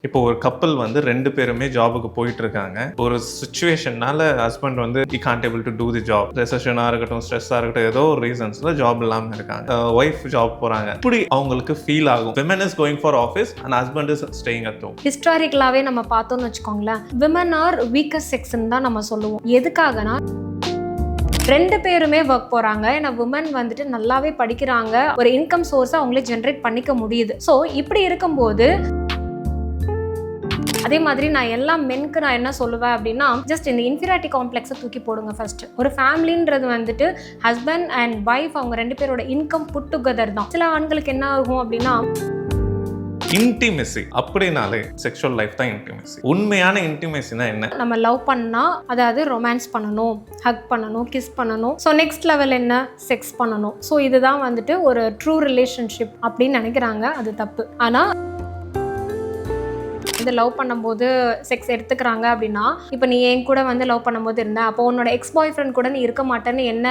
இப்போ ஒரு கப்பல் வந்து 2 பேருமே ஜாபுக்கு போயிட்டு இருக்காங்க. ஒரு சிச்சுவேஷன்னால ஹஸ்பண்ட் வந்து he can't able to do the job. ரெசெஷனா இருக்கட்டும், ஸ்ட்ரெஸ்ஸா இருக்கட்டும், ஏதோ ஒரு ரீசன்ஸ்ல ஜாப் இல்லாம இருக்காங்க. ஒய்ஃப் ஜாப் போறாங்க. இப்படி அவங்களுக்கு ஃபீல் ஆகும். Women is going for office and husband is staying at home. ஹிஸ்டாரிக்கலாவே நம்ம பார்த்தோம்னு வச்சுக்கோங்களேன், விமன் ஆர் வீக்கஸ்ட் செக்ஸ்ன்னு தான் நம்ம சொல்லுவோம். எதுக்காகனா 2 பேருமே ஒர்க் போறாங்க. ஏன்னா விமன் வந்துட்டு நல்லாவே படிக்கிறாங்க, ஒரு இன்கம் சோர்ஸை அவங்களே ஜென்ரேட் பண்ணிக்க முடியுது. ஸோ இப்படி இருக்கும்போது அதே மாதிரி நான் எல்லா மென்க்கு நான் என்ன சொல்லுவேன் அப்படின்னா, ஜஸ்ட் இந்த இன்ஃபீரியாரிட்டி காம்ப்ளெக்ஸை தூக்கி போடுங்க ஃபர்ஸ்ட். ஒரு ஃபேமிலின்றது வந்துட்டு ஹஸ்பண்ட் அண்ட் ஒய்ஃப் அவங்க 2 பேரோட இன்கம் புட் டுகெதர் தான். சில ஆண்களுக்கு என்ன ஆகும் அப்படின்னா, இன்டிமெசி அப்படினாலே செக்ஷுவல் லைஃப் தான் இன்டிமெசி. உண்மையான இன்டிமெசினா என்ன? நம்ம லவ் பண்ணா அதாவது ரொமான்ஸ் பண்ணணும், ஹக் பண்ணணும், கிஸ் பண்ணணும். ஸோ நெக்ஸ்ட் லெவல் என்ன, செக்ஸ் பண்ணணும். ஸோ இதுதான் வந்துட்டு ஒரு ட்ரூ ரிலேஷன்ஷிப் அப்படின்னு நினைக்கிறாங்க. அது தப்பு. ஆனால் இது லவ் பண்ணும்போது செக்ஸ் எடுத்துக்கிறாங்க அப்படின்னா, இப்போ நீ என் கூட வந்து லவ் பண்ணும்போது இருந்த, அப்போ உன்னோட எக்ஸ் பாய் ஃப்ரெண்ட் கூட நீ இருக்க மாட்டேன்னு என்ன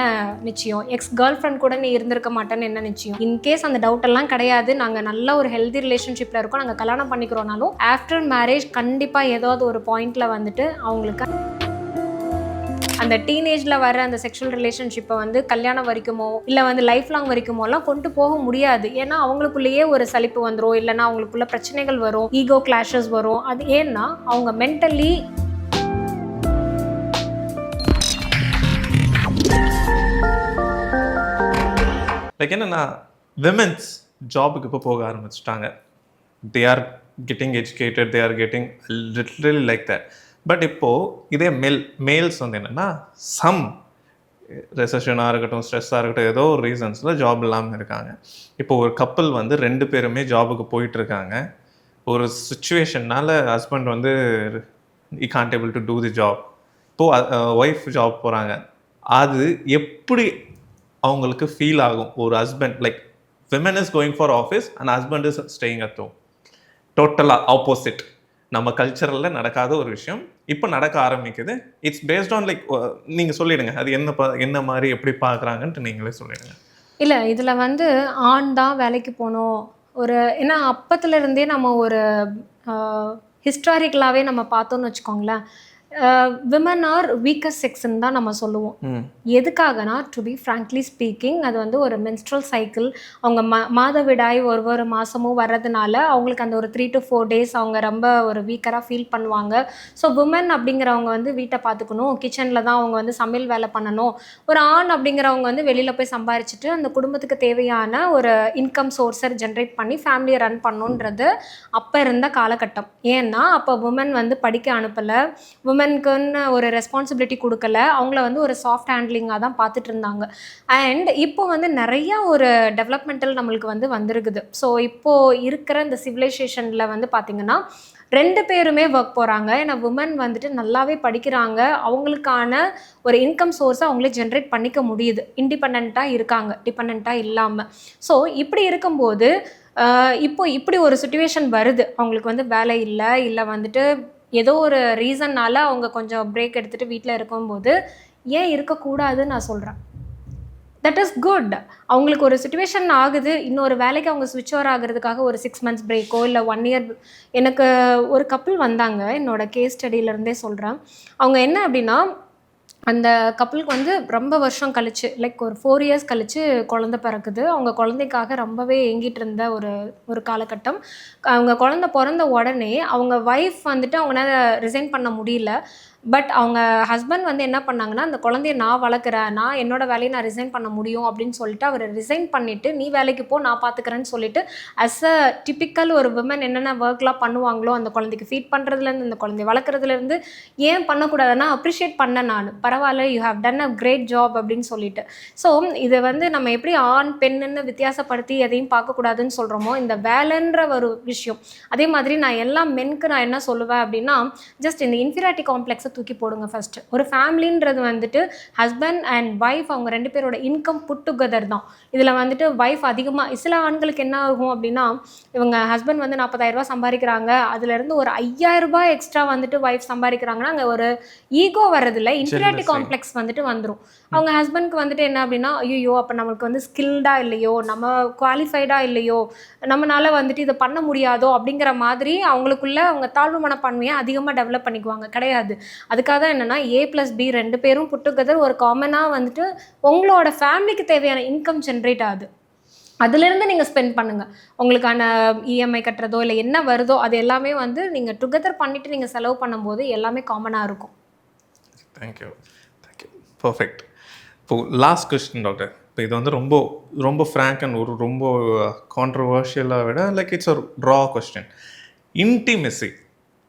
நிச்சயம்? எக்ஸ் கேர்ள் ஃப்ரெண்ட் கூட நீ இருந்திருக்க மாட்டேன்னு என்ன நிச்சயம்? இன்கேஸ் அந்த டவுட் எல்லாம் கிடையாது, நாங்கள் நல்ல ஒரு ஹெல்தி ரிலேஷன்ஷிப்பில் இருக்கோம், நாங்கள் கல்யாணம் பண்ணிக்கிறோம்னாலும் ஆஃப்டர் மேரேஜ் கண்டிப்பாக ஏதாவது ஒரு பாயிண்ட்ல வந்துட்டு அவங்களுக்கு அந்த டீனேஜில் வர அந்த செக்ஷுவல் ரிலேஷன்ஷிப்பை வந்து கல்யாணம் வரைக்குமோ இல்லை வந்து லைஃப் லாங் வரைக்குமோலாம் கொண்டு போக முடியாது. ஏன்னா அவங்களுக்குள்ளேயே ஒரு சலிப்பு வந்துடும், இல்லைன்னா அவங்களுக்குள்ள பிரச்சனைகள் வரும், ஈகோ கிளாஷஸ் வரும். அது ஏன்னா அவங்க மென்டலி லைக் என்னன்னா, விமென்ஸ் ஜாபுக்கு இப்போ போக ஆரம்பிச்சிட்டாங்க. They are getting educated, they are getting literally like that. But இப்போது இதே மேல்ஸ் வந்து என்னென்னா, சம் ரெசெஷனாக இருக்கட்டும், ஸ்ட்ரெஸ்ஸாக இருக்கட்டும், ஏதோ ஒரு ரீசன்ஸில் ஜாப் இல்லாமல் இருக்காங்க. இப்போ ஒரு கப்பல் வந்து 2 பேருமே ஜாபுக்கு போயிட்டுருக்காங்க. ஒரு சிச்சுவேஷன்னால ஹஸ்பண்ட் வந்து he can't able to do the job. இப்போது ஒய்ஃப் ஜாப் போகிறாங்க. அது எப்படி அவங்களுக்கு ஃபீல் ஆகும்? ஒரு husband like women is going for office and husband is staying at home. டோட்டலாக ஆப்போசிட். நம்ம கல்ச்சரில் நடக்காத ஒரு விஷயம் இப்போ நடக்க ஆரம்பிக்குது. இட்ஸ் பேஸ்ட் ஆன் லைக், நீங்கள் சொல்லிடுங்க அது என்ன மாதிரி எப்படி பார்க்குறாங்கன்ட்டு நீங்களே சொல்லிடுங்க. இல்லை, இதில் வந்து ஆண் தான் வேலைக்கு போகணும். ஒரு ஏன்னா அப்பத்துலேருந்தே நம்ம ஒரு ஹிஸ்டாரிக்கலாகவே நம்ம பார்த்தோன்னு வச்சுக்கோங்களேன், விமன் ஆர் வீக்கஸ்ட் செக்ஸ்ன்னு தான் நம்ம சொல்லுவோம். எதுக்காகனா, டு பி ஃப்ராங்க்லி ஸ்பீக்கிங், அது வந்து ஒரு மென்ஸ்ட்ரல் சைக்கிள். அவங்க மாதவிடாய் ஒரு மாதமும் வர்றதுனால அவங்களுக்கு அந்த ஒரு 3 to 4 days அவங்க ரொம்ப ஒரு வீக்கராக ஃபீல் பண்ணுவாங்க. ஸோ விமன் அப்படிங்கிறவங்க வந்து வீட்டை பார்த்துக்கணும், கிச்சனில் தான் அவங்க வந்து சமையல் வேலை பண்ணணும். ஒரு ஆண் அப்படிங்கிறவங்க வந்து வெளியில் போய் சம்பாரிச்சிட்டு அந்த குடும்பத்துக்கு தேவையான ஒரு இன்கம் சோர்ஸை ஜென்ரேட் பண்ணி ஃபேமிலியை ரன் பண்ணணுன்றது அப்போ இருந்த காலகட்டம். ஏன்னா அப்போ விமன் வந்து படிக்க அனுப்பலை, உமனுக்குன்னு ஒரு ரெஸ்பான்சிபிலிட்டி கொடுக்கல, அவங்கள வந்து ஒரு சாஃப்ட் ஹேண்ட்லிங்காக தான் பார்த்துட்டு இருந்தாங்க. அண்ட் இப்போ வந்து நிறையா ஒரு டெவலப்மெண்டல் நம்மளுக்கு வந்து வந்திருக்குது. ஸோ இப்போது இருக்கிற இந்த சிவிலைசேஷனில் வந்து பார்த்திங்கன்னா 2 பேருமே ஒர்க் போகிறாங்க. ஏன்னா விமன் வந்துட்டு நல்லாவே படிக்கிறாங்க, அவங்களுக்கான ஒரு இன்கம் சோர்ஸை அவங்களே ஜென்ரேட் பண்ணிக்க முடியுது, இண்டிபெண்ட்டாக இருக்காங்க, டிபெண்ட்டாக இல்லாமல். ஸோ இப்படி இருக்கும்போது இப்போ இப்படி ஒரு சுச்சுவேஷன் வருது, அவங்களுக்கு வந்து வேலை இல்லை வந்துட்டு ஏதோ ஒரு ரீசன்னால் அவங்க கொஞ்சம் பிரேக் எடுத்துகிட்டு வீட்டில் இருக்கும்போது ஏன் இருக்கக்கூடாதுன்னு நான் சொல்கிறேன். That is good. அவங்களுக்கு ஒரு சுச்சுவேஷன் ஆகுது, இன்னொரு வேலைக்கு அவங்க ஸ்விட்ச் ஓவர் ஆகிறதுக்காக ஒரு 6 months பிரேக்கோ இல்லை 1 year. எனக்கு ஒரு கப்புள் வந்தாங்க, என்னோட கேஸ் ஸ்டடியிலேருந்தே சொல்கிறேன். அவங்க என்ன அப்படின்னா, அந்த கப்புளுக்கு வந்து ரொம்ப வருஷம் கழிச்சு, லைக் ஒரு 4 years கழிச்சு குழந்தை பிறக்குது. அவங்க குழந்தைக்காக ரொம்பவே ஏங்கிட்டு இருந்த ஒரு காலகட்டம். அவங்க குழந்தை பிறந்த உடனே அவங்க ஒய்ஃப் வந்துட்டு அவங்களால ரிசைன் பண்ண முடியல. பட் அவங்க ஹஸ்பண்ட் வந்து என்ன பண்ணாங்கன்னா, அந்த குழந்தைய நான் வளர்க்குறேன், நான் என்னோட வேலையை நான் ரிசைன் பண்ண முடியும் அப்படின்னு சொல்லிட்டு அவர் ரிசைன் பண்ணிவிட்டு, நீ வேலைக்கு போ, நான் பார்த்துக்கிறேன்னு சொல்லிட்டு அஸ் அ டிப்பிக்கல் ஒரு விமன் என்னென்ன ஒர்க்லாம் பண்ணுவாங்களோ, அந்த குழந்தைக்கு ஃபீட் பண்ணுறதுலேருந்து அந்த குழந்தைய வளர்க்குறதுலேருந்து ஏன் பண்ணக்கூடாதுன்னா அப்ரிஷியேட் பண்ணேன் நான். பரவாயில்ல, you have done a great job அப்படின்னு சொல்லிட்டு. ஸோ இதை வந்து நம்ம எப்படி ஆண் பெண்ணுன்னு வித்தியாசப்படுத்தி எதையும் பார்க்கக்கூடாதுன்னு சொல்கிறோமோ, இந்த வேலைன்ற ஒரு விஷயம் அதே மாதிரி நான் எல்லா மென்க்கு நான் என்ன சொல்லுவேன் அப்படின்னா, ஜஸ்ட் இந்த இன்ஃபீரியாரிட்டி காம்ப்ளெக்ஸை லைஃப்பை தூக்கி போடுங்க ஃபஸ்ட்டு. ஒரு ஃபேமிலின்றது வந்துட்டு ஹஸ்பண்ட் அண்ட் ஒய்ஃப் அவங்க 2 பேரோட இன்கம் புட் டுகெதர் தான். இதில் வந்துட்டு ஒய்ஃப் அதிகமாக சில ஆண்களுக்கு என்ன ஆகும் அப்படின்னா, இவங்க ஹஸ்பண்ட் வந்து 40,000 சம்பாதிக்கிறாங்க, அதுலேருந்து ஒரு 5,000 எக்ஸ்ட்ரா வந்துட்டு ஒய்ஃப் சம்பாதிக்கிறாங்கன்னா அங்கே ஒரு ஈகோ வர்றதில்ல, இன்ஃபீரியாரிட்டி காம்ப்ளெக்ஸ் வந்துட்டு வந்துடும். அவங்க ஹஸ்பண்ட்க்கு வந்துட்டு என்ன அப்படின்னா, ஐயோ அப்போ நம்மளுக்கு வந்து ஸ்கில்டாக இல்லையோ, நம்ம குவாலிஃபைடாக இல்லையோ, நம்மளால் வந்துட்டு இதை பண்ண முடியாதோ அப்படிங்கிற மாதிரி அவங்களுக்குள்ள அவங்க தாழ்வு மனப்பான்மையை அதிகமாக டெவலப் பண்ணிக்குவாங்க. கிடையாது. அதுக்காக தான் என்னென்னா A+B 2 பேரும் புட் டுகெதர் ஒரு காமனாக வந்துட்டு உங்களோட ஃபேமிலிக்கு தேவையான இன்கம் ஜென்ரேட் ஆகுது. அதுலேருந்து நீங்கள் ஸ்பெண்ட் பண்ணுங்கள். உங்களுக்கான இஎம்ஐ கட்டுறதோ இல்லை என்ன வருதோ அது எல்லாமே வந்து நீங்கள் டுகெதர் பண்ணிவிட்டு நீங்கள் செலவு பண்ணும்போது எல்லாமே காமனாக இருக்கும். தேங்க்யூ. பர்ஃபெக்ட். இப்போது லாஸ்ட் கொஸ்டின் டாக்டர். இப்போ இது வந்து ரொம்ப ரொம்ப ஃப்ராங்க் அண்ட் ஒரு ரொம்ப கான்ட்ரவர்ஷியலாக விட லைக் இட்ஸ் ஒரு ரா கொஸ்டின். இன்டிமெசி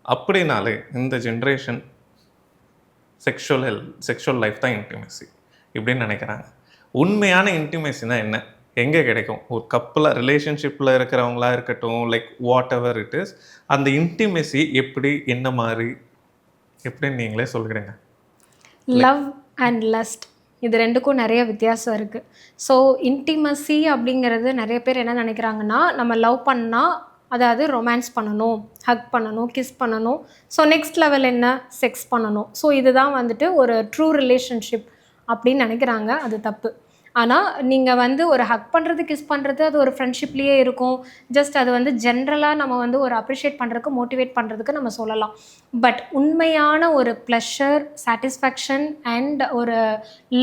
அப்படின்னாலே இந்த ஜென்ரேஷன் செக்ஷுவல் லைஃப் தான் இன்டிமெசி இப்படின்னு நினைக்கிறாங்க. உண்மையான இன்டிமெசினா என்ன, எங்கே கிடைக்கும்? ஒரு கப்பலாக ரிலேஷன்ஷிப்பில் இருக்கிறவங்களா இருக்கட்டும், like what ever it is, அந்த இன்டிமெசி எப்படி, என்ன மாதிரி, எப்படின்னு நீங்களே சொல்கிறீங்க? லவ் அண்ட் லஸ்ட் இது ரெண்டுக்கும் நிறைய வித்தியாசம் இருக்குது. ஸோ இன்டிமசி அப்படிங்கிறது நிறைய பேர் என்ன நினைக்கிறாங்கன்னா, நம்ம லவ் பண்ணால் அதாவது ரொமான்ஸ் பண்ணணும், ஹக் பண்ணணும், கிஸ் பண்ணணும், ஸோ நெக்ஸ்ட் லெவல் என்ன, செக்ஸ் பண்ணணும், ஸோ இதுதான் வந்துட்டு ஒரு ட்ரூ ரிலேஷன்ஷிப் அப்படின்னு நினைக்கிறாங்க. அது தப்பு. ஆனால் நீங்கள் வந்து ஒரு ஹக் பண்ணுறது, கிஸ் பண்ணுறது அது ஒரு ஃப்ரெண்ட்ஷிப்லேயே இருக்கும். ஜஸ்ட் அது வந்து ஜென்ரலாக நம்ம வந்து ஒரு அப்ரிஷியேட் பண்ணுறதுக்கு, மோட்டிவேட் பண்ணுறதுக்கு நம்ம சொல்லலாம். பட் உண்மையான ஒரு ப்ளஷர், சாட்டிஸ்ஃபேக்ஷன் அண்ட் ஒரு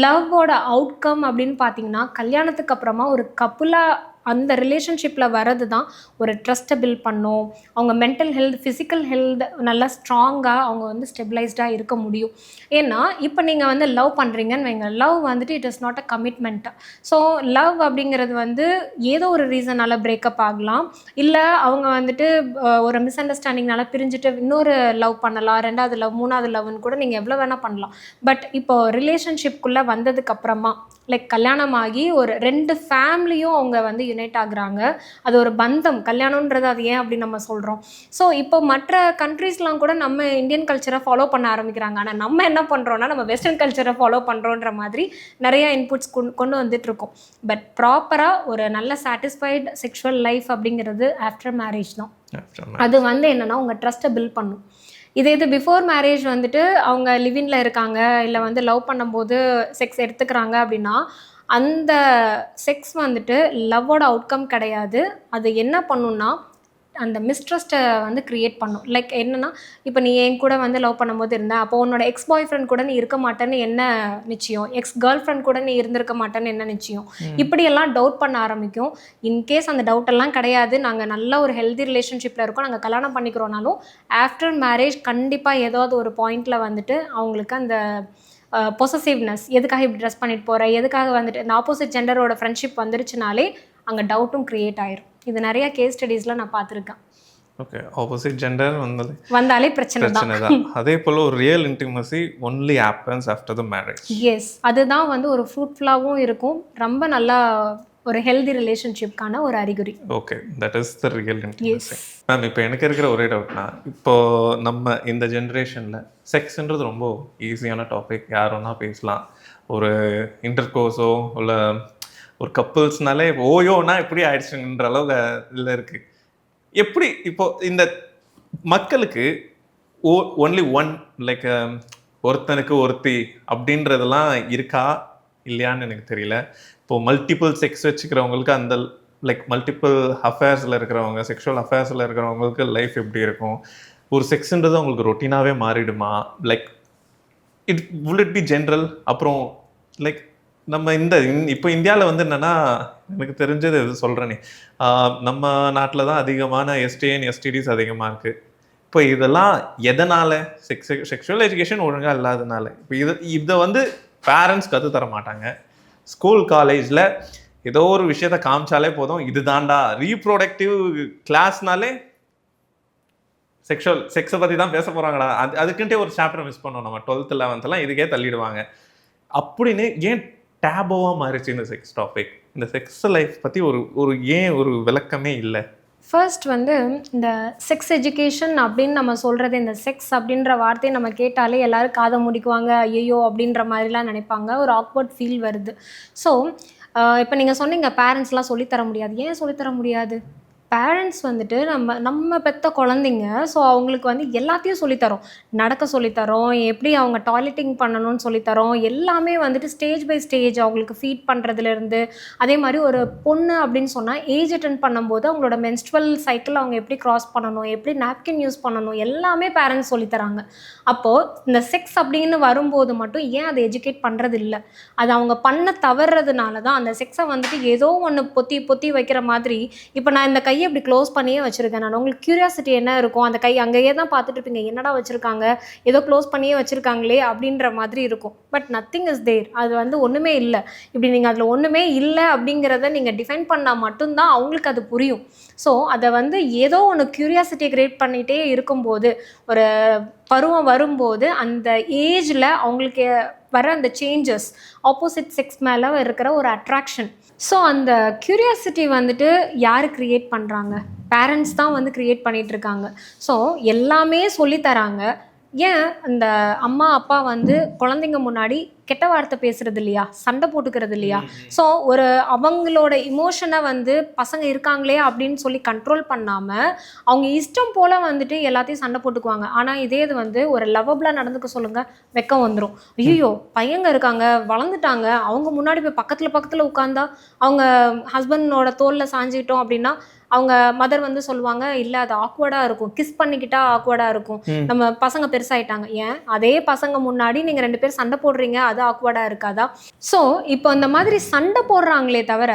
லவ்வோட அவுட்கம் அப்படின்னு பார்த்தீங்கன்னா, கல்யாணத்துக்கு அப்புறமா ஒரு கப்புலாக அந்த ரிலேஷன்ஷிப்பில் வர்றது தான் ஒரு ட்ரஸ்ட்டை பில்ட் பண்ணும். அவங்க மென்டல் ஹெல்த், ஃபிசிக்கல் ஹெல்த் நல்லா ஸ்ட்ராங்காக அவங்க வந்து ஸ்டெபிளைஸ்டாக இருக்க முடியும். ஏன்னா இப்போ நீங்கள் வந்து லவ் பண்ணுறீங்கன்னு வைங்க, லவ் வந்துட்டு it is not a commitment. So love அப்படிங்கிறது வந்து ஏதோ ஒரு ரீசனால் பிரேக்கப் ஆகலாம், இல்லை அவங்க வந்துட்டு ஒரு மிஸ் அண்டர்ஸ்டாண்டிங்னால பிரிஞ்சுட்டு இன்னொரு லவ் பண்ணலாம், 2வது லவ், 3வது லவ்னு கூட நீங்கள் எவ்வளோ வேணால் பண்ணலாம். பட் இப்போ ரிலேஷன்ஷிப்குள்ளே வந்ததுக்கப்புறமா லைக் கல்யாணம் ஆகி ஒரு 2 ஃபேமிலியும் அவங்க வந்து யுனைட் ஆகுறாங்க. அது ஒரு பந்தம். கல்யாணன்றது அது ஏன் அப்படி நம்ம சொல்கிறோம். ஸோ இப்போ மற்ற கண்ட்ரீஸ்லாம் கூட நம்ம இந்தியன் கல்ச்சரை ஃபாலோ பண்ண ஆரம்பிக்கிறாங்க. ஆனால் நம்ம என்ன பண்ணுறோன்னா, நம்ம வெஸ்டர்ன் கல்ச்சரை ஃபாலோ பண்ணுறோன்ற மாதிரி நிறைய இன்புட்ஸ் கொண்டு வந்துட்டுருக்கோம். பட் ப்ராப்பராக ஒரு நல்ல சாட்டிஸ்ஃபைடு செக்ஷுவல் லைஃப் அப்படிங்கிறது ஆஃப்டர் மேரேஜ் தான். அது வந்து என்னென்னா உங்கள் ட்ரஸ்ட்டை பில்ட் பண்ணும். இது பிஃபோர் மேரேஜ் வந்துட்டு அவங்க லிவின்ல இருக்காங்க, இல்லை வந்து லவ் பண்ணும்போது செக்ஸ் எடுத்துக்கிறாங்க அப்படின்னா, அந்த செக்ஸ் வந்துட்டு லவ்வோட அவுட்கம் கிடையாது. அது என்ன பண்ணுன்னா, அந்த மிஸ்ட்ரஸ்ட்டை வந்து க்ரியேட் பண்ணும். லைக் என்னென்னா, இப்போ நீ என் கூட வந்து லவ் பண்ணும்போது இருந்த, அப்போ உன்னோட எக்ஸ் பாய் ஃப்ரெண்ட் கூட நீ இருக்க மாட்டேன்னு என்ன நிச்சயம், எக்ஸ் கேர்ள் ஃப்ரெண்ட் கூட நீ இருந்திருக்க மாட்டேன்னு என்ன நிச்சயம், இப்படியெல்லாம் டவுட் பண்ண ஆரம்பிக்கும். இன்கேஸ் அந்த டவுட்டெல்லாம் கிடையாது, நாங்கள் நல்ல ஒரு ஹெல்தி ரிலேஷன்ஷிப்பில் இருக்கோம், நாங்கள் கல்யாணம் பண்ணிக்கிறோனாலும் ஆஃப்டர் மேரேஜ் கண்டிப்பாக ஏதாவது ஒரு பாயிண்டில் வந்துட்டு அவங்களுக்கு அந்த பொசசிவ்னஸ், எதுக்காக இப்படி ட்ரெஸ் பண்ணிட்டு போகிற, எதுக்காக வந்துட்டு இந்த ஆப்போசிட் ஜெண்டரோட ஃப்ரெண்ட்ஷிப் வந்துருச்சுனாலே அங்கே டவுட்டும் க்ரியேட் ஆயிரும். இது நிறைய கேஸ் ஸ்டடீஸில் நான் பார்த்துருக்கேன். ஓகே, ஆப்போசிட் ஜெண்டர் வந்தாலே பிரச்சனை தான். அதே போல் ஒரு real intimacy only happens after the marriage. Yes, அதுதான் வந்து ஒரு ஃப்ரூட்ஃபுல்லாகவும் இருக்கும், ரொம்ப நல்லா ஒரு ஹெல்தி ரிலேஷன்ஷிப்கான ஒரு அறிகுறி. Okay, that is the real intimacy. Ma'am, இப்போ எனக்கு இருக்கிற ஒரே டவுட்னா, இப்போது நம்ம இந்த ஜென்ரேஷனில் செக்ஸ்ன்றது ரொம்ப ஈஸியான டாபிக், யார் வேணா பேசலாம். ஒரு இன்டர்கோர்ஸோ இல்லை ஒரு கப்புள்ஸ்னாலே ஓயோனா எப்படி ஆயிடுச்சுன்ற அளவுக்கு இதில் இருக்குது. எப்படி இப்போது இந்த மக்களுக்கு ஒன்லி ஒன் லைக் ஒருத்தனுக்கு ஒருத்தி அப்படின்றதெல்லாம் இருக்கா இல்லையான்னு எனக்கு தெரியல. இப்போது மல்டிபிள் செக்ஸ் வச்சுக்கிறவங்களுக்கு அந்த லைக் மல்டிபிள் அஃபேர்ஸில் இருக்கிறவங்க, செக்ஷுவல் அஃபேர்ஸில் இருக்கிறவங்களுக்கு லைஃப் எப்படி இருக்கும்? ஒரு செக்ஸ்ன்றது அவங்களுக்கு ரொட்டீனாகவே மாறிடுமா? Like will it be general? அப்புறம் லைக் நம்ம இப்போ இந்தியாவில் வந்து என்னென்னா, எனக்கு தெரிஞ்சது எது சொல்கிறேனே, நம்ம நாட்டில் தான் அதிகமான எஸ்டிஎன் எஸ்டிடிஸ் அதிகமாக இருக்குது. இப்போ இதெல்லாம் எதனால்? செக்ஷுவல் எஜுகேஷன் ஒழுங்காக இல்லாதனால. இப்போ இதை வந்து பேரண்ட்ஸ் கற்றுத்தர மாட்டாங்க. ஸ்கூல் காலேஜில் ஏதோ ஒரு விஷயத்த காமிச்சாலே போதும், இது தாண்டா ரீப்ரொடக்டிவ் கிளாஸ்னாலே செக்ஸை பற்றி தான் பேச போகிறாங்கடா, அதுக்குன்ட்டே ஒரு சாப்டர் மிஸ் பண்ணோம் நம்ம 12th 11th இதுக்கே தள்ளிடுவாங்க. அப்படின்னு ஏன் டேபோவாக மாறிச்சு இந்த செக்ஸ் டாபிக்? இந்த செக்ஸ் லைஃப் பற்றி ஒரு ஏன் ஒரு விளக்கமே இல்லை? ஃபர்ஸ்ட் வந்து இந்த செக்ஸ் எஜுகேஷன் அப்படின்னு நம்ம சொல்கிறது, இந்த செக்ஸ் அப்படின்ற வார்த்தையை நம்ம கேட்டாலே எல்லாரும் காதை மூடிக்குவாங்க, ஐயோ அப்படின்ற மாதிரிலாம் நினைப்பாங்க. ஒரு ஆக்வர்ட் ஃபீல் வருது. ஸோ இப்போ நீங்கள் சொன்னீங்க பேரண்ட்ஸ்லாம் சொல்லித்தர முடியாது. ஏன் சொல்லித்தர முடியாது? பேரண்ட்ஸ் வந்துட்டு நம்ம நம்ம பெத்த குழந்தைங்க. ஸோ அவங்களுக்கு வந்து எல்லாத்தையும் சொல்லித்தரோம். நடக்க சொல்லித்தரோம், எப்படி அவங்க டாய்லெட்டிங் பண்ணணும்னு சொல்லித்தரோம். எல்லாமே வந்துட்டு ஸ்டேஜ் பை ஸ்டேஜ் அவங்களுக்கு ஃபீட் பண்ணுறதுலேருந்து, அதே மாதிரி ஒரு பொண்ணு அப்படின்னு சொன்னால் ஏஜ் அட்டெண்ட் பண்ணும்போது அவங்களோட மென்ஸ்ட்ரல் சைக்கிள் அவங்க எப்படி கிராஸ் பண்ணணும், எப்படி நாப்கின் யூஸ் பண்ணணும், எல்லாமே பேரண்ட்ஸ் சொல்லித்தராங்க. அப்போது இந்த செக்ஸ் அப்படின்னு வரும்போது மட்டும் ஏன் அதை எஜுகேட் பண்ணுறது இல்லை? அது அவங்க பண்ண தவறுறதுனால தான் அந்த செக்ஸை வந்துட்டு ஏதோ ஒன்று பொத்தி பொத்தி வைக்கிற மாதிரி. இப்போ நான் இந்த கையை இப்படி க்ளோஸ் பண்ணியே வச்சுருக்கேன். நான் உங்களுக்கு க்யூரியாசிட்டி என்ன இருக்கும், அந்த கை அங்கேயே தான் பார்த்துட்டு இருப்பீங்க, என்னடா வச்சுருக்காங்க, ஏதோ க்ளோஸ் பண்ணியே வச்சுருக்காங்களே அப்படின்ற மாதிரி இருக்கும். But nothing is there. அது வந்து ஒன்றுமே இல்லை. இப்படி நீங்கள் அதில் ஒன்றுமே இல்லை அப்படிங்கிறத நீங்கள் டிஃபைன் பண்ணால் மட்டும்தான் அவங்களுக்கு அது புரியும். ஸோ அதை வந்து ஏதோ ஒன்று க்யூரியாசிட்டியை க்ரியேட் பண்ணிகிட்டே இருக்கும்போது, ஒரு பருவம் வரும்போது அந்த ஏஜில் அவங்களுக்கு வர அந்த சேஞ்சஸ், ஆப்போசிட் செக்ஸ் மேலே இருக்கிற ஒரு அட்ராக்ஷன். ஸோ அந்த க்யூரியாசிட்டி வந்துட்டு யார் க்ரியேட் பண்ணுறாங்க? பேரண்ட்ஸ் தான் வந்து க்ரியேட் பண்ணிகிட்ருக்காங்க. ஸோ எல்லாமே சொல்லித்தராங்க. ஏன் அந்த அம்மா அப்பா வந்து குழந்தைங்க முன்னாடி கெட்ட வார்த்தை பேசுறது இல்லையா, சண்டை போட்டுக்கிறது இல்லையா? ஸோ ஒரு அவங்களோட இமோஷனை வந்து பசங்க இருக்காங்களே அப்படின்னு சொல்லி கண்ட்ரோல் பண்ணாமல் அவங்க இஷ்டம் போல் வந்துட்டு எல்லாத்தையும் சண்டை போட்டுக்குவாங்க. ஆனால் இதே இது வந்து ஒரு லவபிளாக நடந்துக்க சொல்லுங்கள், வெக்கம் வந்துடும். ஐயோ பையங்க இருக்காங்க, வளர்ந்துட்டாங்க, அவங்க முன்னாடி போய் பக்கத்தில் உட்காந்தா அவங்க ஹஸ்பண்டோட தோளில் சாஞ்சிக்கிட்டோம் அப்படின்னா அவங்க மதர் வந்து சொல்லுவாங்க, இல்லை அது ஆக்வர்டாக இருக்கும், கிஸ் பண்ணிக்கிட்டா ஆக்வர்டாக இருக்கும், நம்ம பசங்க பெருசாயிட்டாங்க. ஏன் அதே பசங்க முன்னாடி நீங்கள் 2 பேர் சண்டை போடுறீங்க, அது ஆக்வர்டாக இருக்காதா? ஸோ இப்போ இந்த மாதிரி சண்டை போடுறாங்களே தவிர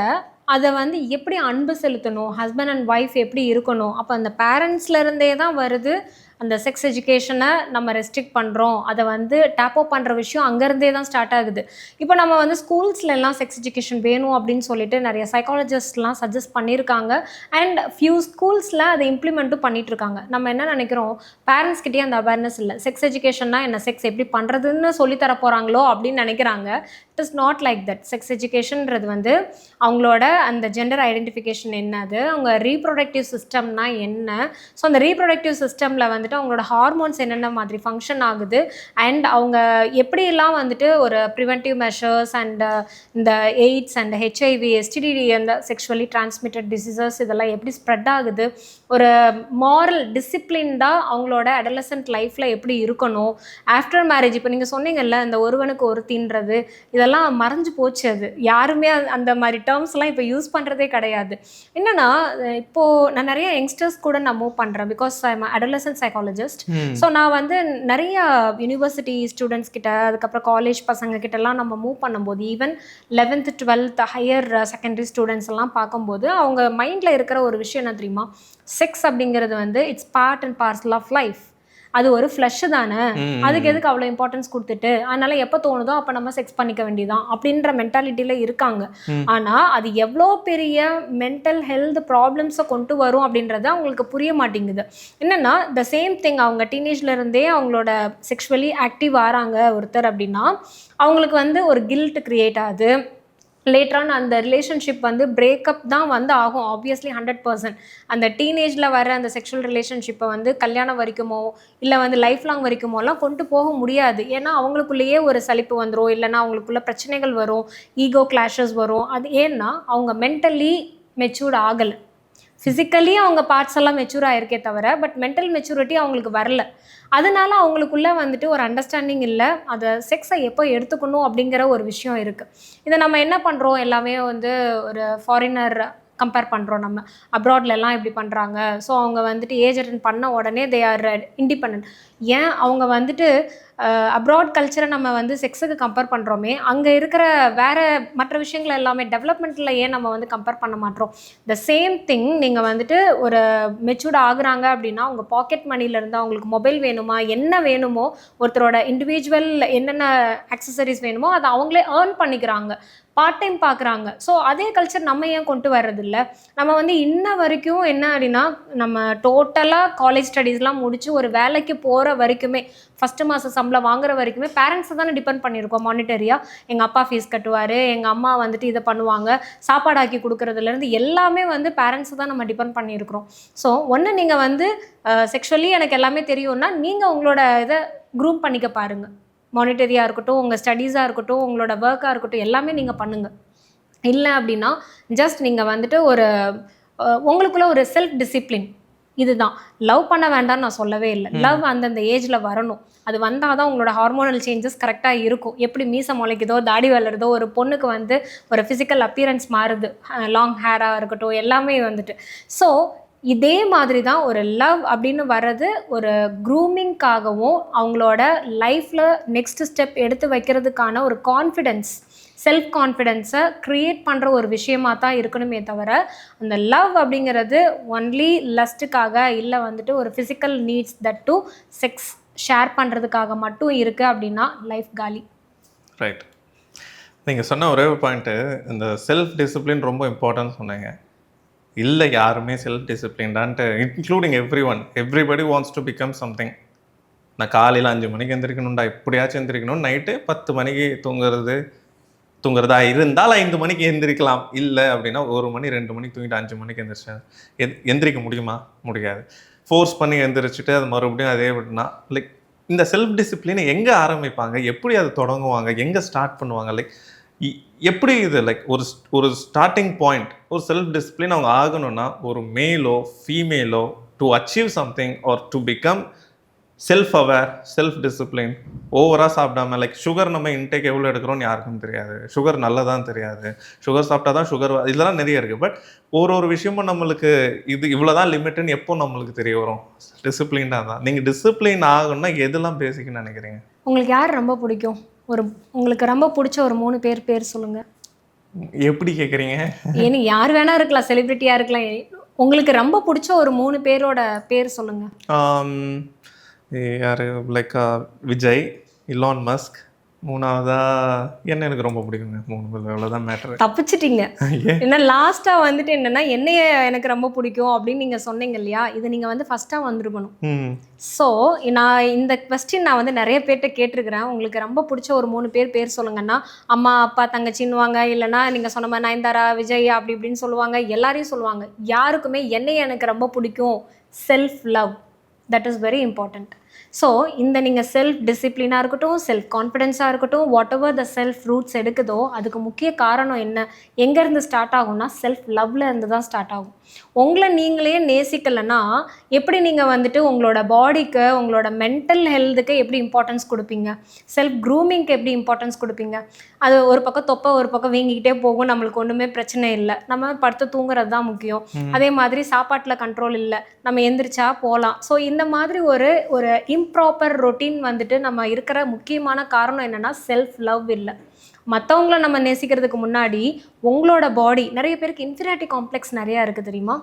அதை வந்து எப்படி அன்பு செலுத்தணும், ஹஸ்பண்ட் அண்ட் ஒய்ஃப் எப்படி இருக்கணும், அப்போ அந்த பேரண்ட்ஸ்லேருந்தே தான் வருது. அந்த செக்ஸ் எஜுகேஷனை நம்ம ரெஸ்ட்ரிக்ட் பண்ணுறோம், அதை வந்து டேப்போ பண்ணுற விஷயம் அங்கேருந்தே தான் ஸ்டார்ட் ஆகுது. இப்போ நம்ம வந்து ஸ்கூல்ஸ்லாம் செக்ஸ் எஜுகேஷன் வேணும் அப்படின்னு சொல்லிட்டு நிறைய சைக்காலஜிஸ்ட்லாம் சஜஸ்ட் பண்ணியிருக்காங்க. அண்ட் ஃபியூ ஸ்கூல்ஸில் அதை இம்ப்ளிமெண்ட்டும் பண்ணிகிட்ருக்காங்க. நம்ம என்ன நினைக்கிறோம், பேரண்ட்ஸ்கிட்டே அந்த அவேர்னஸ் இல்லை. செக்ஸ் எஜுகேஷன்னா என்ன, செக்ஸ் எப்படி பண்ணுறதுன்னு சொல்லித்தர போகிறாங்களோ அப்படின்னு நினைக்கிறாங்க. It is not like that. Sex எஜுகேஷன்றது வந்து அவங்களோட அந்த ஜெண்டர் ஐடென்டிஃபிகேஷன் என்னது, அவங்க ரீப்ரொடக்டிவ் சிஸ்டம்னா என்ன, ஸோ அந்த ரீப்ரொடக்டிவ் சிஸ்டமில் வந்துட்டு அவங்களோட ஹார்மோன்ஸ் என்னென்ன மாதிரி ஃபங்க்ஷன் ஆகுது, அண்ட் அவங்க எப்படியெல்லாம் வந்துட்டு ஒரு ப்ரிவென்டிவ் மெஷர்ஸ் அண்ட் இந்த எய்ட்ஸ் அண்ட் ஹெச்ஐவி எஸ்டிடி அந்த செக்ஷுவலி டிரான்ஸ்மிட்டட் டிசீசஸ் இதெல்லாம் எப்படி ஸ்ப்ரெட் ஆகுது, ஒரு மாரல் டிசிப்ளின்டாக அவங்களோட அடலசன்ட் லைஃப்பில் எப்படி இருக்கணும், ஆஃப்டர் மேரேஜ். இப்போ நீங்கள் சொன்னீங்கல்ல இந்த ஒருவனுக்கு ஒருத்தின்றது, இதெல்லாம் மறைஞ்சு போச்சு. அது யாருமே அந்த மாதிரி டேர்ம்ஸ்லாம் இப்போ யூஸ் பண்ணுறதே கிடையாது. என்னென்னா இப்போது நான் நிறைய யங்ஸ்டர்ஸ் கூட நான் மூவ் பண்ணுறேன், because I am adolescent psychologist. So நான் வந்து நிறைய யூனிவர்சிட்டி ஸ்டூடெண்ட்ஸ் கிட்ட, அதுக்கப்புறம் காலேஜ் பசங்க கிட்டலாம் நம்ம மூவ் பண்ணும்போது, even 11th 12th higher secondary students எல்லாம் பார்க்கும்போது அவங்க மைண்டில் இருக்கிற ஒரு விஷயம் என்ன தெரியுமா, செக்ஸ் அப்படிங்கிறது வந்து it's part and parcel of life. அது ஒரு ஃப்ளஷ் தானே, அதுக்கு எதுக்கு அவ்வளோ இம்பார்ட்டன்ஸ் கொடுத்துட்டு, அதனால எப்போ தோணுதோ அப்போ நம்ம செக்ஸ் பண்ணிக்க வேண்டியதான் அப்படின்ற மென்டாலிட்டியில் இருக்காங்க. ஆனால் அது எவ்வளோ பெரிய மென்டல் ஹெல்த் ப்ராப்ளம்ஸை கொண்டு வரும் அப்படின்றது அவங்களுக்கு புரிய மாட்டேங்குது. என்னென்னா த சேம் திங், அவங்க டீனேஜ்லேருந்தே அவங்களோட செக்ஷுவலி ஆக்டிவ் ஆகிறாங்க ஒருத்தர் அப்படின்னா அவங்களுக்கு வந்து ஒரு கில்ட் க்ரியேட் ஆகுது. லேட்டரான அந்த ரிலேஷன்ஷிப் வந்து பிரேக்கப் தான் வந்து ஆகும், ஆப்வியஸ்லி 100%. அந்த டீனேஜில் வர அந்த செக்ஷுவல் ரிலேஷன்ஷிப்பை வந்து கல்யாணம் வரைக்குமோ இல்லை வந்து லைஃப் லாங் வரைக்குமோலாம் கொண்டு போக முடியாது. ஏன்னா அவங்களுக்குள்ளேயே ஒரு சலிப்பு வந்துடும், இல்லைனா அவங்களுக்குள்ள பிரச்சனைகள் வரும், ஈகோ கிளாஷஸ் வரும். அது ஏன்னா அவங்க மென்டலி மெச்சூர்ட் ஆகலை. ஃபிசிக்கலி அவங்க பார்ட்ஸ் எல்லாம் மெச்சூர் ஆகிருக்கே தவிர பட் மென்டல் மெச்சூரிட்டி அவங்களுக்கு வரல. அதனால அவங்களுக்குள்ளே வந்துட்டு ஒரு அண்டர்ஸ்டாண்டிங் இல்லை, அதை செக்ஸை எப்போ எடுத்துக்கணும் அப்படிங்கிற ஒரு விஷயம் இருக்குது. இதை நம்ம என்ன பண்ணுறோம், எல்லாமே வந்து ஒரு ஃபாரினர் கம்பேர் பண்ணுறோம். நம்ம அப்ராட்லலாம் இப்படி பண்ணுறாங்க. ஸோ அவங்க வந்துட்டு ஏஜ் அட்டன் பண்ண உடனே தே ஆர் இண்டிபெண்ட். ஏன் அவங்க வந்துட்டு அப்ராட் கல்ச்சரை நம்ம வந்து செக்ஸுக்கு கம்பேர் பண்ணுறோமே, அங்கே இருக்கிற வேறு மற்ற விஷயங்கள் எல்லாமே டெவலப்மெண்ட்டில் ஏன் நம்ம வந்து கம்பேர் பண்ண மாட்டோம்? த சேம் திங், நீங்கள் வந்துட்டு ஒரு மெச்சூர்ட் ஆகுறாங்க அப்படின்னா அவங்க பாக்கெட் மணிலேருந்து அவங்களுக்கு மொபைல் வேணுமா, என்ன வேணுமோ, ஒருத்தரோட இண்டிவிஜுவல் என்னென்ன ஆக்சசரிஸ் வேணுமோ அதை அவங்களே ஏர்ன் பண்ணிக்கிறாங்க, பார்ட் டைம் பார்க்குறாங்க. ஸோ அதே கல்ச்சர் நம்ம ஏன் கொண்டு வர்றதில்ல? நம்ம வந்து இன்ன வரைக்கும் என்ன அப்படின்னா, நம்ம டோட்டலாக காலேஜ் ஸ்டடீஸ்லாம் முடித்து ஒரு வேலைக்கு போகிற வரைக்குமே ஃபஸ்ட்டு மாத சம்பளம் வாங்குற வரைக்குமே பேரண்ட்ஸை தானே டிபெண்ட் பண்ணியிருக்கோம் மானிட்டரியாக. எங்கள் அப்பா ஃபீஸ் கட்டுவார், எங்கள் அம்மா வந்துட்டு இதை பண்ணுவாங்க, சாப்பாடு ஆக்கி கொடுக்குறதுலேருந்து எல்லாமே வந்து பேரண்ட்ஸை தான் நம்ம டிபெண்ட் பண்ணியிருக்கிறோம். ஸோ ஒன்று நீங்கள் வந்து செக்ஷுவலி எனக்கு எல்லாமே தெரியும்னா நீங்கள் உங்களோட இதை க்ரூம் பண்ணிக்க பாருங்கள். மானிட்டரியாக இருக்கட்டும், உங்கள் ஸ்டடீஸாக இருக்கட்டும், உங்களோட ஒர்க்காக இருக்கட்டும், எல்லாமே நீங்கள் பண்ணுங்கள். இல்லை அப்படின்னா ஜஸ்ட் நீங்கள் வந்துட்டு ஒரு உங்களுக்குள்ள ஒரு செல்ஃப் டிசிப்ளின், இதுதான். லவ் பண்ண வேண்டாம்னு நான் சொல்லவே இல்லை. லவ் அந்தந்த ஏஜில் வரணும். அது வந்தால் தான் உங்களோட ஹார்மோனல் சேஞ்சஸ் கரெக்டாக இருக்கும். எப்படி மீசை முளைக்குதோ, தாடி வளருதோ, ஒரு பொண்ணுக்கு வந்து ஒரு ஃபிசிக்கல் அப்பியரன்ஸ் மாறுது, லாங் ஹேராக இருக்கட்டும், எல்லாமே வந்துட்டு. ஸோ இதே மாதிரி தான் ஒரு லவ் அப்படின்னு வர்றது ஒரு க்ரூமிங்காகவும் அவங்களோட லைஃப்பில் நெக்ஸ்ட் ஸ்டெப் எடுத்து வைக்கிறதுக்கான ஒரு கான்ஃபிடென்ஸ், செல்ஃப் கான்ஃபிடென்ஸை க்ரியேட் பண்ணுற ஒரு விஷயமாக தான் இருக்கணுமே தவிர, அந்த லவ் அப்படிங்கிறது ஒன்லி லஸ்ட்டுக்காக இல்லை வந்துட்டு ஒரு physical needs that to sex share பண்ணுறதுக்காக மட்டும் இருக்குது அப்படின்னா லைஃப் காலி. ரைட். நீங்கள் சொன்ன ஒரே ஒரு பாயிண்ட்டு, இந்த செல்ஃப் டிசிப்ளின் ரொம்ப இம்பார்ட்டன்ட் சொன்னீங்க. இல்லை யாருமே செல்ஃப் டிசிப்ளின்டான்ட்டு, including everybody wants to become something. நான் காலையில் 5 மணிக்கு எந்திரிக்கணும்டா, எப்படியாச்சும் எந்திரிக்கணும், நைட்டு 10 மணிக்கு தூங்குறதா இருந்தால் 5 மணிக்கு எந்திரிக்கலாம். இல்லை அப்படின்னா 1 மணி 2 மணிக்கு தூங்கிட்டு 5 மணிக்கு எந்திரிச்சேன். எந்திரிக்க முடியுமா? முடியாது. ஃபோர்ஸ் பண்ணி எந்திரிச்சிட்டு அது மறுபடியும் அதே விட்டுனா லைக் இந்த செல்ஃப் டிசிப்ளினை எங்கே ஆரம்பிப்பாங்க, எப்படி அதை தொடங்குவாங்க, எங்கே ஸ்டார்ட் பண்ணுவாங்க, லைக் எப்படி இது லைக் ஒரு ஸ்டார்டிங் பாயிண்ட், ஒரு செல்ஃப் டிசிப்ளின் அவங்க ஆகணும்னா ஒரு மேலோ ஃபீமேலோ to achieve something or to become self aware, self discipline, ஓவராக சாப்பிடாம லைக் சுகர் நம்ம இன்டேக் எவ்வளோ எடுக்கிறோன்னு யாருக்கும் தெரியாது, சுகர் நல்லதான் தெரியாது, சுகர் சாப்பிட்டா தான் சுகர், இதெல்லாம் நிறைய இருக்குது. பட் ஒரு விஷயமும் நம்மளுக்கு இது இவ்வளோதான் லிமிட்டுன்னு எப்போ நம்மளுக்கு தெரிய வரும்? டிசிப்ளின்டாக தான். நீங்கள் டிசிப்ளின் ஆகணும்னா எதெல்லாம் பேசிக்குன்னு நினைக்கிறீங்க? உங்களுக்கு யார் ரொம்ப பிடிக்கும்? உங்களுக்கு ரொம்ப பிடிச்ச ஒரு 3 பேர் சொல்லுங்கள். எப்படி கேட்குறீங்க? ஏன்னு யார் வேணா இருக்கலாம், செலிப்ரிட்டியாக இருக்கலாம். உங்களுக்கு ரொம்ப பிடிச்ச ஒரு 3 பேரோட பேர் சொல்லுங்கள். யார்? லைக் விஜய், இலான் மஸ்க், 3வதா என்ன எனக்கு ரொம்ப பிடிக்குங்க. 3 பேர் அவ்வளோதான் மேட்ரு. தப்பிச்சிட்டிங்க. ஏன்னா லாஸ்ட்டாக வந்துட்டு என்னென்னா என்னைய எனக்கு ரொம்ப பிடிக்கும் அப்படின்னு நீங்கள் சொன்னீங்க இல்லையா, இது நீங்கள் வந்து ஃபஸ்ட்டாக வந்திருக்கணும். ஸோ நான் இந்த கொஸ்டின் நான் வந்து நிறைய பேர்கிட்ட கேட்டிருக்கிறேன். உங்களுக்கு ரொம்ப பிடிச்ச ஒரு 3 பேர் சொல்லுங்கன்னா, அம்மா அப்பா தங்கச்சின்னுவாங்க, இல்லைனா நீங்கள் சொன்ன மாதிரி நயன்தாரா விஜய் அப்படி இப்படின்னு சொல்லுவாங்க, எல்லாரையும் சொல்லுவாங்க. யாருக்குமே என்னைய எனக்கு ரொம்ப பிடிக்கும், self love, that is very important. So இந்த நீங்கள் செல்ஃப் டிசிப்ளினாக இருக்கட்டும், செல்ஃப் கான்ஃபிடென்ஸாக இருக்கட்டும், what the self roots எடுக்குதோ அதுக்கு முக்கிய காரணம் என்ன, எங்கேருந்து ஸ்டார்ட் ஆகும்னா செல்ஃப் லவ்ல இருந்து தான் ஸ்டார்ட் ஆகும். உங்களை நீங்களே நேசிக்கலைன்னா எப்படி நீங்கள் வந்துட்டு உங்களோட பாடிக்கு, உங்களோட மென்டல் ஹெல்த்துக்கு எப்படி இம்பார்ட்டன்ஸ் கொடுப்பீங்க, செல்ஃப் க்ரூமிங்க்கு எப்படி இம்பார்ட்டன்ஸ் கொடுப்பீங்க? அது ஒரு பக்கம் தொப்பை ஒரு பக்கம் வீங்கிக்கிட்டே போகும், நம்மளுக்கு ஒன்றுமே பிரச்சனை இல்லை, நம்ம படுத்து தூங்குறது தான் முக்கியம். அதே மாதிரி சாப்பாட்டில் கண்ட்ரோல் இல்லை, நம்ம எந்திரிச்சா போகலாம். ஸோ இந்த மாதிரி ஒரு இம்ப்ராப்பர் ரொட்டீன் வந்துட்டு நம்ம இருக்கிற முக்கியமான காரணம் என்னென்னா செல்ஃப் லவ் இல்லை. மற்றவங்கள நம்ம நேசிக்கிறதுக்கு முன்னாடி உங்களோட பாடி, நிறைய பேருக்கு இன்ஃபீரியாரிட்டி காம்ப்ளெக்ஸ் நிறையா இருக்குது தெரியுமா?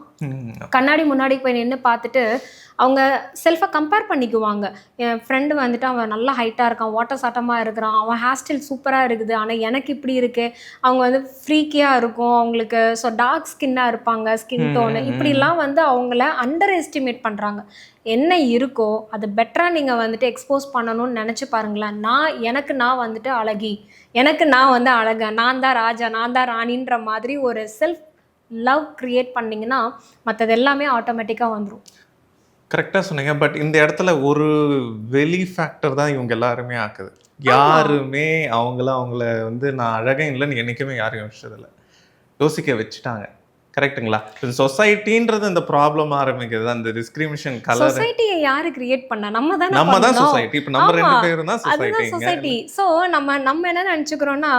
கண்ணாடி முன்னாடி போய் நின்று பார்த்துட்டு அவங்க செல்ஃபை கம்பேர் பண்ணிக்குவாங்க. என் ஃப்ரெண்டு வந்துட்டு அவன் நல்லா ஹைட்டாக இருக்கான், வாட்டர் சாட்டமாக இருக்கிறான், அவன் ஹேர் ஸ்டைல் சூப்பராக இருக்குது, ஆனால் எனக்கு இப்படி இருக்குது. அவங்க வந்து ஃப்ரீக்கியாக இருக்கும் அவங்களுக்கு, ஸோ டார்க் ஸ்கின்னாக இருப்பாங்க, ஸ்கின் டோனு, இப்படிலாம் வந்து அவங்கள அண்டர் எஸ்டிமேட் பண்ணுறாங்க. என்ன இருக்கோ அது பெட்டராக நீங்கள் வந்துட்டு எக்ஸ்போஸ் பண்ணணும்னு நினச்சி பாருங்களேன். நான் வந்துட்டு அழகி, எனக்கு நான் வந்து அழகா, நான் தான் ராஜா, நான் தான் ராணின்ற மாதிரி ஒரு செல்ஃப் லவ் க்ரியேட் பண்ணிங்கன்னா மற்றது எல்லாமே ஆட்டோமேட்டிக்காக வந்துடும். கரெக்டாக சொன்னீங்க. பட் இந்த இடத்துல ஒரு வெளி ஃபேக்டர் தான் இவங்க எல்லாருமே ஆக்குது. யாருமே அவங்கள வந்து நான் அழகே இல்லைன்னு என்றைக்குமே யாரும் யோசிக்க வச்சுட்டாங்க. கரெக்ட்டுங்களா? சொசைட்டின்றது இந்த ப்ராப்ளம் ஆரம்பிக்குது, அந்த டிஸ்கிரிமினேஷன் கலர். சொசைட்டியை யாரு கிரியேட் பண்ணா? நம்ம தான் சொசைட்டி. இப்போ நம்ம 2 பேரும் தான் சொசைட்டி. ஸோ நம்ம என்ன நினச்சிக்கிறோன்னா,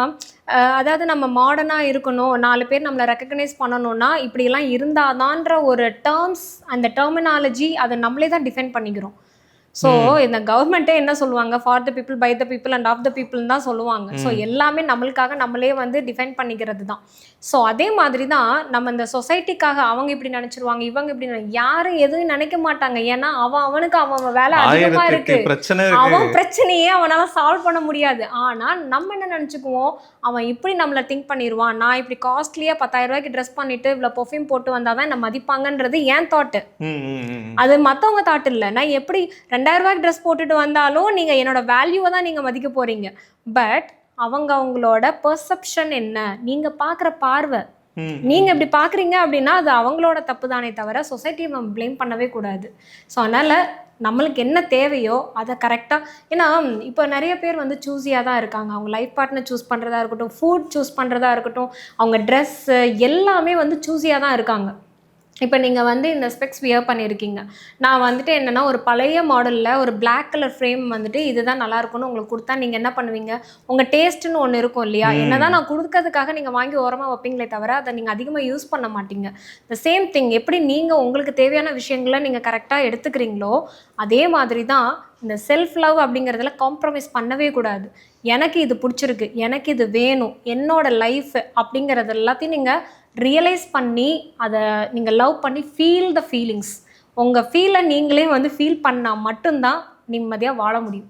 அதாவது நம்ம மாடர்னாக இருக்கணும், 4 பேர் நம்மளை ரெக்கக்னைஸ் பண்ணணும்னா இப்படிலாம் இருந்தாதான்ற ஒரு டேர்ம்ஸ், அந்த டெர்மினாலஜி அதை நம்மளே தான் டிஃபைன் பண்ணிக்கிறோம். ஸோ இந்த கவர்மெண்ட்டே என்ன சொல்லுவாங்க, for the people, by the people and of the பீப்புள்னு தான் சொல்லுவாங்க. ஸோ எல்லாமே நம்மளுக்காக நம்மளே வந்து டிஃபைன் பண்ணிக்கிறது தான். ஸோ அதே மாதிரி தான் நம்ம இந்த சொசைட்டிக்காக அவங்க இப்படி நினச்சிருவாங்க, இவங்க இப்படி யாரும் எதுவும் நினைக்க மாட்டாங்க. ஏன்னா அவனுக்கு அவன் வேலை அதிகமாக இருக்கு, அவன் பிரச்சனையே அவனால சால்வ் பண்ண முடியாது. ஆனால் நம்ம என்ன நினச்சிக்குவோம், அவன் இப்படி நம்மளை திங்க் பண்ணிடுவான், நான் இப்படி காஸ்ட்லியாக 10,000 ரூபாய்க்கு ட்ரெஸ் பண்ணிட்டு இவ்வளோ பெர்ஃப்யூம் போட்டு வந்தால் தான் என்ன மதிப்பாங்கன்றது ஏன் தாட்டு. அது மற்றவங்க தாட் இல்லை. நான் எப்படி 2000 ரூபாய்க்கு ட்ரெஸ் போட்டுட்டு வந்தாலும் நீங்கள் என்னோட வேல்யூவை தான் நீங்கள் மதிக்க போகிறீங்க. பட் அவங்களோட பெர்செப்ஷன் என்ன, நீங்கள் பார்க்குற பார்வை, நீங்கள் இப்படி பார்க்குறீங்க அப்படின்னா அது அவங்களோட தப்பு தானே தவிர சொசைட்டியை நம்ம ப்ளேம் பண்ணவே கூடாது. ஸோ அதனால் நம்மளுக்கு என்ன தேவையோ அதை கரெக்டாக, ஏன்னா இப்போ நிறைய பேர் வந்து சூஸியாக தான் இருக்காங்க. அவங்க லைஃப் பார்ட்னர் சூஸ் பண்ணுறதா இருக்கட்டும், ஃபுட் சூஸ் பண்ணுறதா இருக்கட்டும், அவங்க ட்ரெஸ்ஸு எல்லாமே வந்து சூஸியாக தான் இருக்காங்க. இப்போ நீங்கள் வந்து இந்த ஸ்பெக்ஸ் வியர் பண்ணியிருக்கீங்க, நான் வந்துட்டு என்னென்னா ஒரு பழைய மாடலில் ஒரு பிளாக் கலர் ஃப்ரேம் வந்துட்டு இதுதான் நல்லாயிருக்கும்னு உங்களுக்கு கொடுத்தா நீங்கள் என்ன பண்ணுவீங்க? உங்கள் டேஸ்ட்டுன்னு ஒன்று இருக்கும் இல்லையா? என்ன தான் நான் கொடுக்கறதுக்காக நீங்கள் வாங்கி ஓரமாக வைப்பீங்களே தவிர அதை நீங்கள் அதிகமாக யூஸ் பண்ண மாட்டீங்க. த சேம் திங், எப்படி நீங்கள் உங்களுக்கு தேவையான விஷயங்களை நீங்கள் கரெக்டாக எடுத்துக்கிறீங்களோ அதே மாதிரி தான் இந்த செல்ஃப் லவ் அப்படிங்கிறதுல காம்ப்ரமைஸ் பண்ணவே கூடாது. எனக்கு இது பிடிச்சிருக்கு, எனக்கு இது வேணும், என்னோட லைஃப் அப்படிங்கிறது எல்லாத்தையும் நீங்கள் ரியலைஸ் பண்ணி அதை நீங்கள் லவ் பண்ணி ஃபீல் த ஃபீலிங்ஸ், உங்கள் ஃபீலை நீங்களே வந்து ஃபீல் பண்ணால் மட்டும்தான் நிம்மதியாக வாழ முடியும்.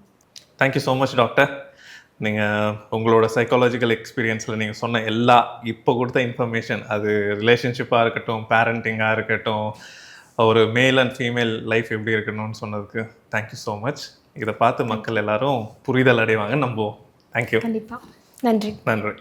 Thank you so much doctor. நீங்கள் உங்களோட சைக்காலஜிக்கல் எக்ஸ்பீரியன்ஸில் நீங்கள் சொன்ன எல்லா இப்போ கொடுத்த இன்ஃபர்மேஷன், அது ரிலேஷன்ஷிப்பாக இருக்கட்டும், பேரண்டிங்காக இருக்கட்டும், ஒரு மேல் அண்ட் ஃபீமேல் லைஃப் எப்படி இருக்கணும்னு சொன்னதுக்கு தேங்க்யூ ஸோ மச். இதை பார்த்து மக்கள் எல்லாரும் புரிதல் அடைவாங்க நம்புவோம். தேங்க்யூ. கண்டிப்பாக. நன்றி. நன்றி.